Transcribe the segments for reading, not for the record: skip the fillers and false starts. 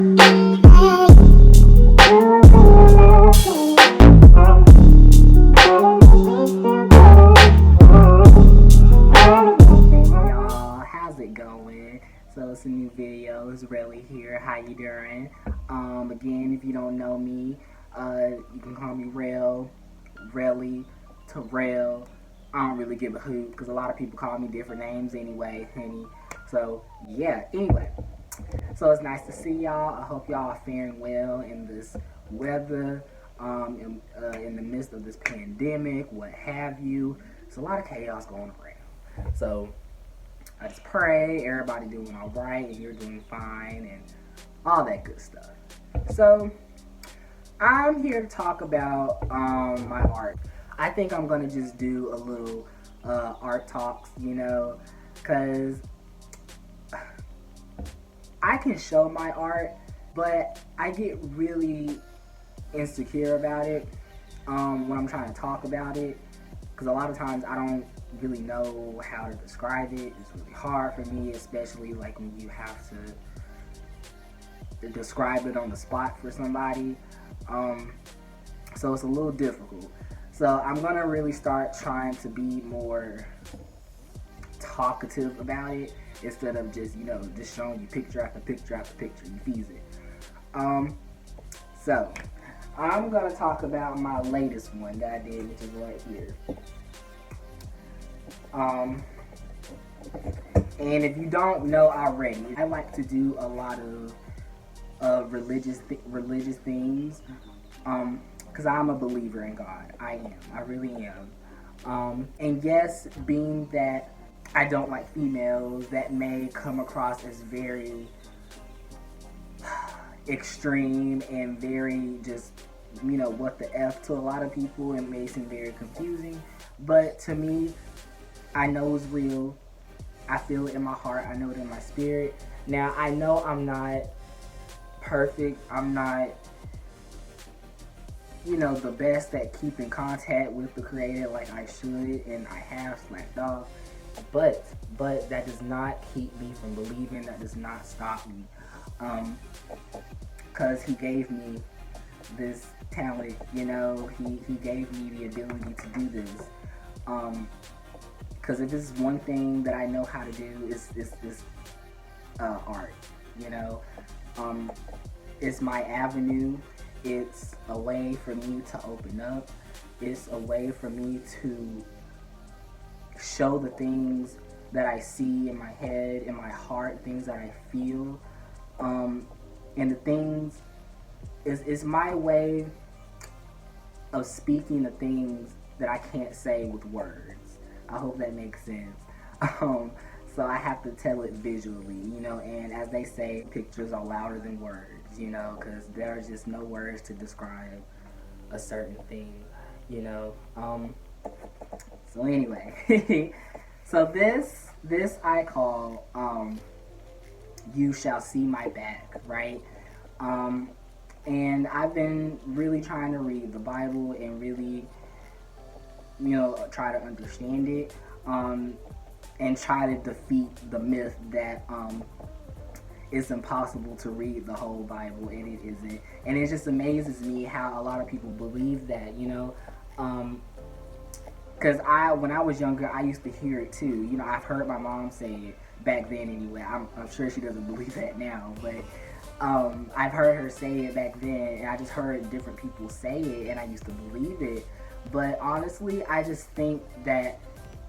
How's it going? So it's a new video. It's Relly here. How you doing? Again, if you don't know me, you can call me Relly, Terrell. I don't really give a hoot because a lot of people call me different names anyway, honey. So yeah. Anyway, so it's nice to see y'all. I hope y'all are faring well in this weather. In the midst of this pandemic, what have you. It's a lot of chaos going around. So I just pray everybody doing all right and you're doing fine and all that good stuff. So I'm here to talk about my art. I think I'm gonna just do a little art talks, because I can show my art, but I get really insecure about it when I'm trying to talk about it, because a lot of times I don't really know how to describe it. It's really hard for me, especially like when you have to describe it on the spot for somebody. So it's a little difficult. So I'm gonna really start trying to be more talkative about it instead of just just showing you picture after picture after picture. You fees it. So I'm gonna talk about my latest one that I did, which is right here. And if you don't know already, I like to do a lot of religious things, because I'm a believer in God. I really am. And yes, being that I don't like females, that may come across as very extreme and very just, what the F to a lot of people. It may seem very confusing, but to me, I know it's real. I feel it in my heart. I know it in my spirit. Now, I know I'm not perfect. I'm not, the best at keeping contact with the Creator like I should, and I have slacked off. But that does not keep me from believing. That does not stop me. Because He gave me this talent, He gave me the ability to do this. Because if it's one thing that I know how to do, it's art, It's my avenue. It's a way for me to open up. It's a way for me to show the things that I see in my head, in my heart, things that I feel. And the things is my way of speaking the things that I can't say with words. I hope that makes sense. So I have to tell it visually, and as they say, pictures are louder than words, because there are just no words to describe a certain thing, So anyway, so this I call, You Shall See My Back, right? And I've been really trying to read the Bible and really, try to understand it, and try to defeat the myth that it's impossible to read the whole Bible, and it isn't. And it just amazes me how a lot of people believe that, because when I was younger, I used to hear it too. I've heard my mom say it back then anyway. I'm sure she doesn't believe that now, but I've heard her say it back then, and I just heard different people say it, and I used to believe it. But honestly, I just think that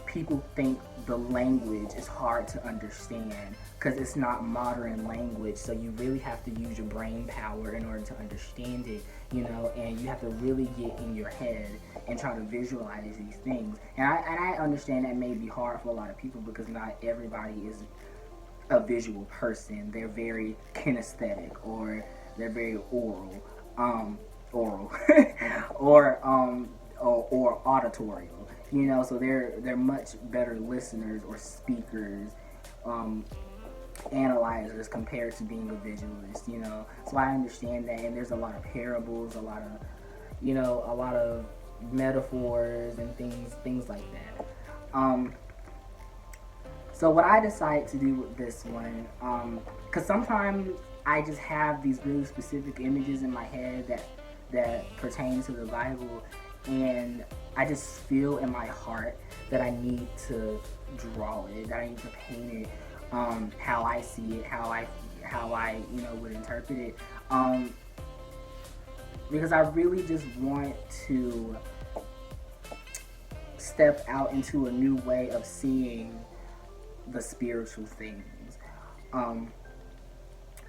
people think the language is hard to understand because it's not modern language, so you really have to use your brain power in order to understand it, and you have to really get in your head and try to visualize these things. And I understand that may be hard for a lot of people because not everybody is a visual person. They're very kinesthetic, or they're very oral, or auditorial, so they're much better listeners or speakers, analyzers compared to being a visualist, So I understand that, and there's a lot of parables, a lot of metaphors and things like that. So what I decided to do with this one, because sometimes I just have these really specific images in my head that pertain to the Bible, and I just feel in my heart that I need to draw it, that I need to paint it, how I see it, how I would interpret it, because I really just want to step out into a new way of seeing the spiritual things.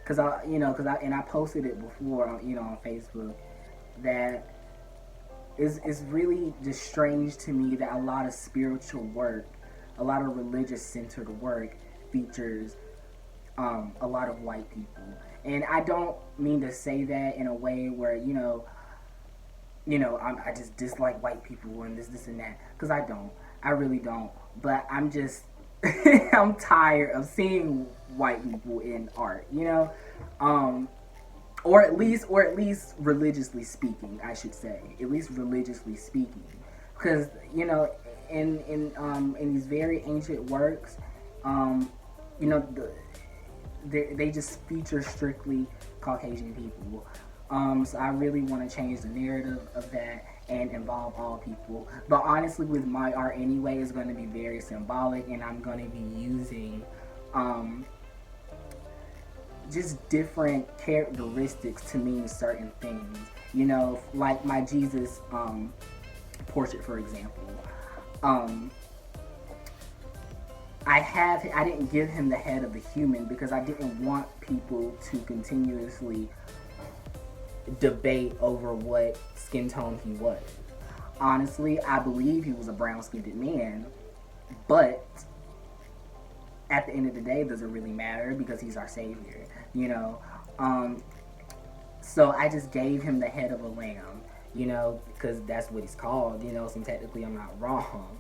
Cause I posted it before, on Facebook, that it's really just strange to me that a lot of spiritual work, a lot of religious centered work features a lot of white people. And I don't mean to say that in a way where, I just dislike white people and this and that, because I don't. I really don't. But I'm just, I'm tired of seeing white people in art, or at least religiously speaking, I should say, at least religiously speaking, because in these very ancient works, they just feature strictly Caucasian people. So I really want to change the narrative of that and involve all people. But honestly, with my art anyway, it's going to be very symbolic, and I'm going to be using just different characteristics to mean certain things. Like my Jesus portrait, for example. I didn't give him the head of the human because I didn't want people to continuously debate over what skin tone he was. Honestly, I believe he was a brown-skinned man, but at the end of the day, does it really matter because he's our savior, So I just gave him the head of a lamb, because that's what he's called, so technically I'm not wrong.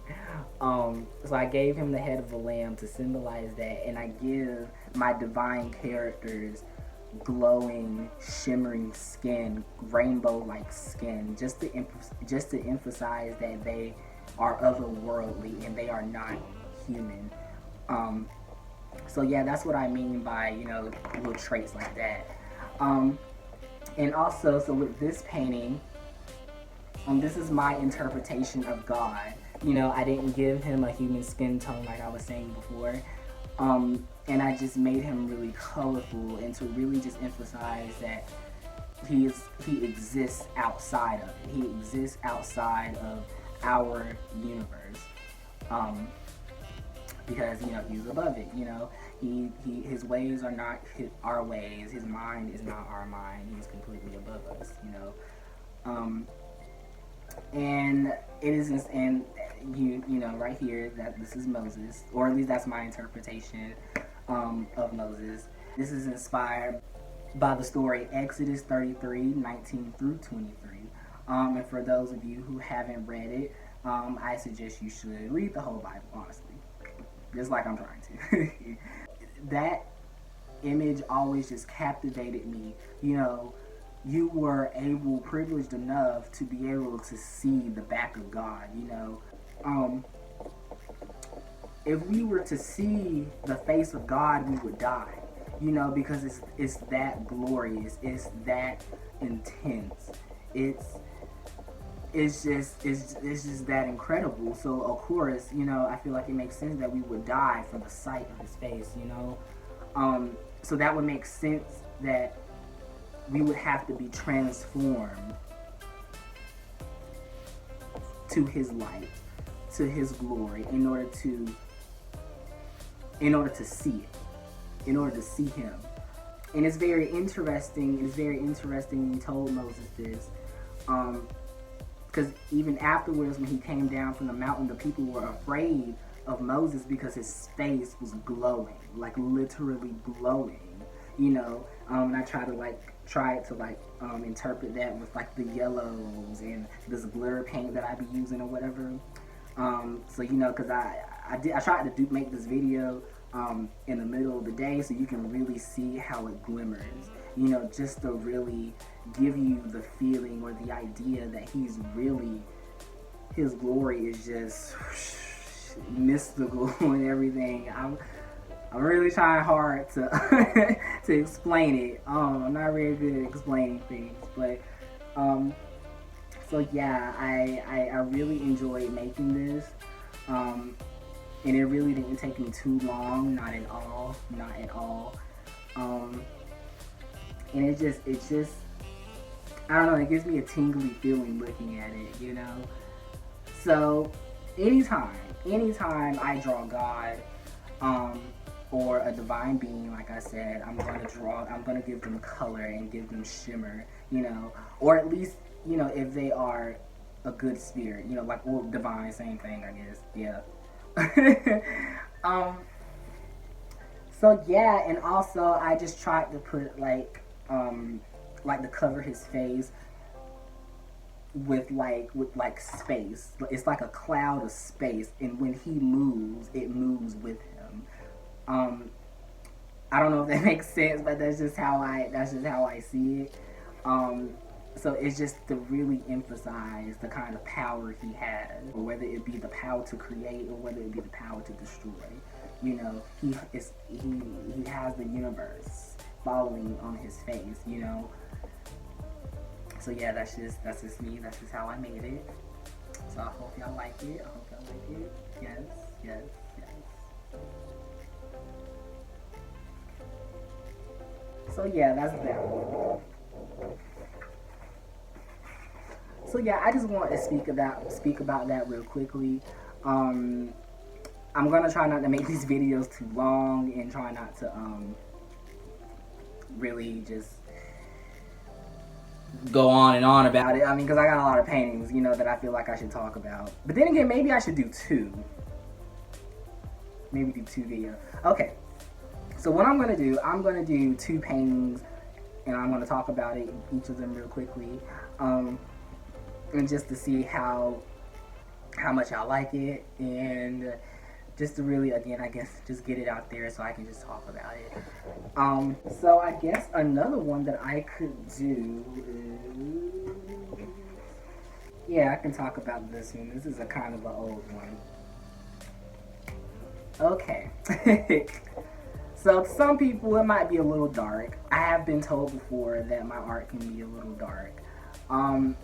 So I gave him the head of a lamb to symbolize that, and I give my divine characters glowing, shimmering skin, rainbow-like skin, just to emphasize that they are otherworldly and they are not human. So yeah, that's what I mean by little traits like that. And also, so with this painting, this is my interpretation of God. I didn't give him a human skin tone like I was saying before. And I just made him really colorful and to really just emphasize that he exists outside of it. He exists outside of our universe. Because, he's above it, his ways are not our ways. His mind is not our mind. He's completely above us, and it is, and right here, that this is Moses, or at least that's my interpretation of Moses. This is inspired by the story Exodus 33:19 through 23. And for those of you who haven't read it, I suggest you should read the whole Bible, honestly, just like I'm trying to. That image always just captivated me. You were privileged enough to be able to see the back of God, if we were to see the face of God, we would die, because it's that glorious, it's that intense, it's just that incredible. So of course, I feel like it makes sense that we would die for the sight of his face, so that would make sense that we would have to be transformed to his light, to his glory, in order to see it, in order to see him. And it's very interesting. He told Moses this, because even afterwards, when he came down from the mountain, the people were afraid of Moses because his face was glowing, like literally glowing, and I try to interpret that with like the yellows and this glitter paint that I be using or whatever. So because I tried to make this video in the middle of the day so you can really see how it glimmers, just to really give you the feeling or the idea that his glory is just mystical and everything. I'm really trying hard to to explain it. I'm not very good at explaining things, but so yeah, I really enjoyed making this. And it really didn't take me too long, not at all, not at all. And it just, I don't know, it gives me a tingly feeling looking at it, you know? So, anytime I draw God, or a divine being, like I said, I'm gonna give them color and give them shimmer, you know? Or at least, you know, if they are a good spirit, you know, like, well, divine, same thing, I guess, yeah. So yeah, and also I just tried to put like to cover his face with like space. It's like a cloud of space, and when he moves, it moves with him. I don't know if that makes sense, but that's just how I see it. So it's just to really emphasize the kind of power he has, or whether it be the power to create or whether it be the power to destroy. You know, he has the universe following on his face. You know. So yeah, that's just me. That's just how I made it. So I hope y'all like it. Yes, yes, yes. So yeah, that's that one. So yeah, I just want to speak about that real quickly. I'm gonna try not to make these videos too long and try not to really just go on and on about it. I mean, because I got a lot of paintings, you know, that I feel like I should talk about. But then again, maybe I should do two. Maybe do two videos. Okay. So what I'm gonna do two paintings, and I'm gonna talk about it, each of them real quickly. And just to see how much I like it, and just to really, again, I guess, just get it out there so I can just talk about it. So I guess another one that I could do is, yeah, I can talk about this one. This is a kind of an old one. Okay. So to some people it might be a little dark. I have been told before that my art can be a little dark. And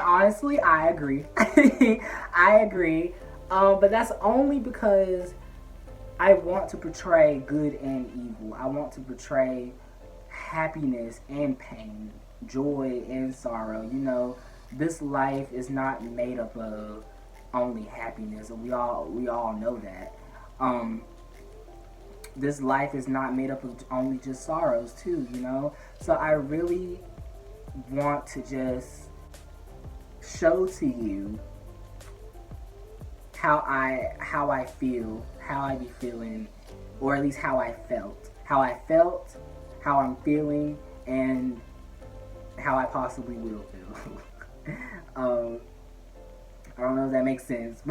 honestly, I agree. I agree. But that's only because I want to portray good and evil. I want to portray happiness and pain, joy and sorrow. You know, this life is not made up of only happiness. We all know that. This life is not made up of only just sorrows too, you know? So I really want to just show to you how I feel, how I be feeling, or at least how I felt, how I'm feeling, and how I possibly will feel. I don't know if that makes sense,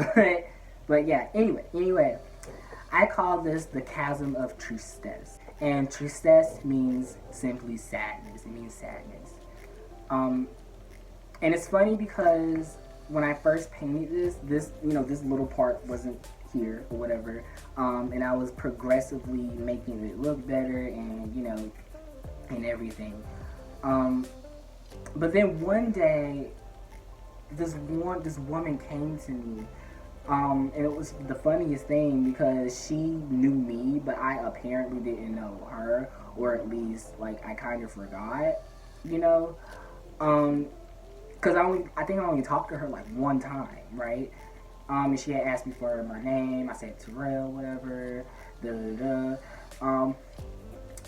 but yeah. Anyway, I call this the chasm of tristesse, and tristesse means simply sadness. It means sadness. And it's funny because when I first painted this little part wasn't here or whatever, and I was progressively making it look better and, you know, and everything. But then one day, this woman came to me, and it was the funniest thing because she knew me, but I apparently didn't know her, or at least, like, I kind of forgot, you know, because I think I only talked to her like one time, right? And she had asked me for my name. I said Terrell, whatever, and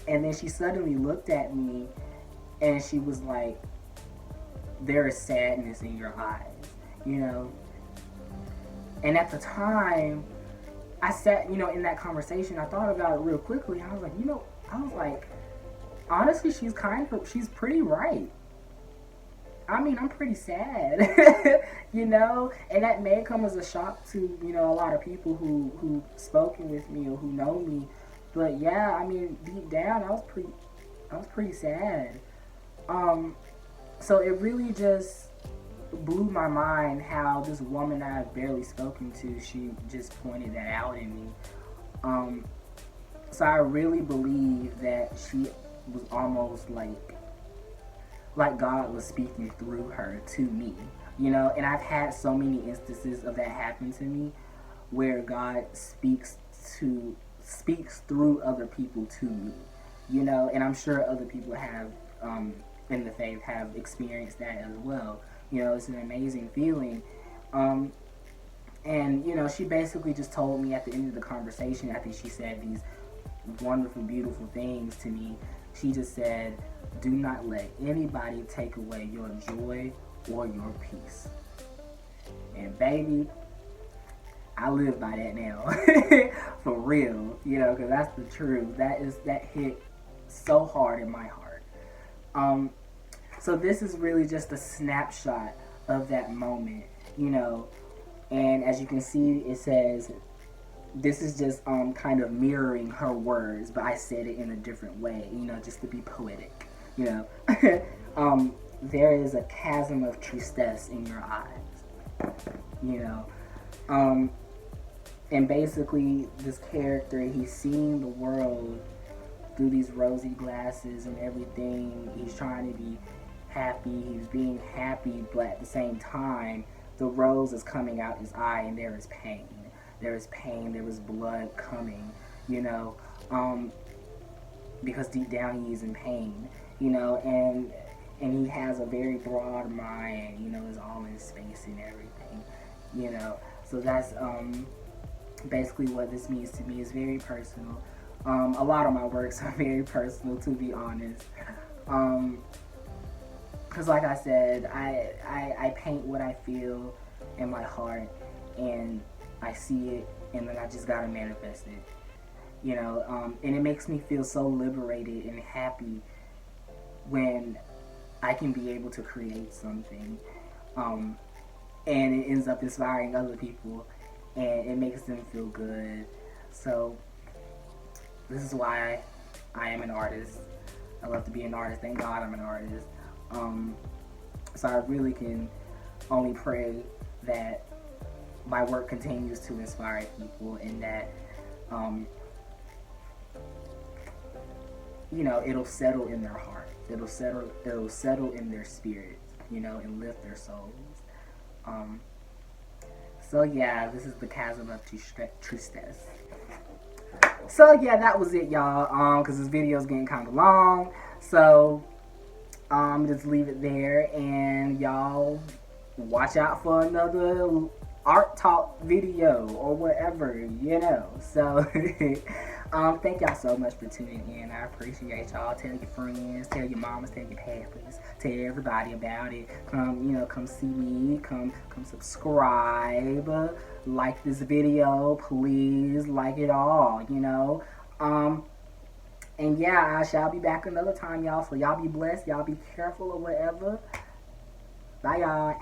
then she suddenly looked at me, and she was like, "There is sadness in your eyes," you know. And at the time, I sat, you know, in that conversation, I thought about it real quickly. I was like, honestly, she's pretty right. I mean, I'm pretty sad, you know, and that may come as a shock to, you know, a lot of people who've spoken with me or who know me. But yeah, I mean, deep down, I was pretty sad. So it really just blew my mind how this woman I've barely spoken to, she just pointed that out in me. So I really believe that she was almost like God was speaking through her to me, you know. And I've had so many instances of that happen to me, where God speaks through other people to me, you know. And I'm sure other people have in the faith have experienced that as well. You know, it's an amazing feeling. Um, and you know, she basically just told me at the end of the conversation, after she said these wonderful, beautiful things to me, she just said, "Do not let anybody take away your joy or your peace." And baby, I live by that now, for real, you know, because that's the truth. That hit so hard in my heart. Um, so this is really just a snapshot of that moment, you know. And as you can see, it says this is just kind of mirroring her words, but I said it in a different way, you know, just to be poetic, you know. There is a chasm of tristesse in your eyes, you know. And basically, this character, he's seeing the world through these rosy glasses and everything. He's trying to be happy. He's being happy, but at the same time, the rose is coming out his eye, and there is pain. There is pain. There is blood coming, you know, because deep down he is in pain, you know, and he has a very broad mind, you know, is all in space and everything, you know. So that's basically what this means to me. Is very personal. A lot of my works are very personal, to be honest. Because like I said, I paint what I feel in my heart, and I see it, and then I just gotta manifest it, you know. And it makes me feel so liberated and happy when I can be able to create something, and it ends up inspiring other people, and it makes them feel good. So this is why I am an artist. I love to be an artist. Thank God I'm an artist. So I really can only pray that my work continues to inspire people, and that you know, it'll settle in their heart. It'll settle in their spirit, you know, and lift their souls. So yeah, this is the chasm of tristesse. So yeah, that was it, y'all. Cause this video is getting kind of long, so just leave it there, and y'all watch out for another art talk video or whatever, you know. So thank y'all so much for tuning in. I appreciate y'all. Tell your friends, tell your mamas, tell your papas, tell everybody about it. Come see me, come subscribe, like this video, please, like it all, you know. And yeah, I shall be back another time, y'all. So y'all be blessed, y'all be careful or whatever. Bye, y'all.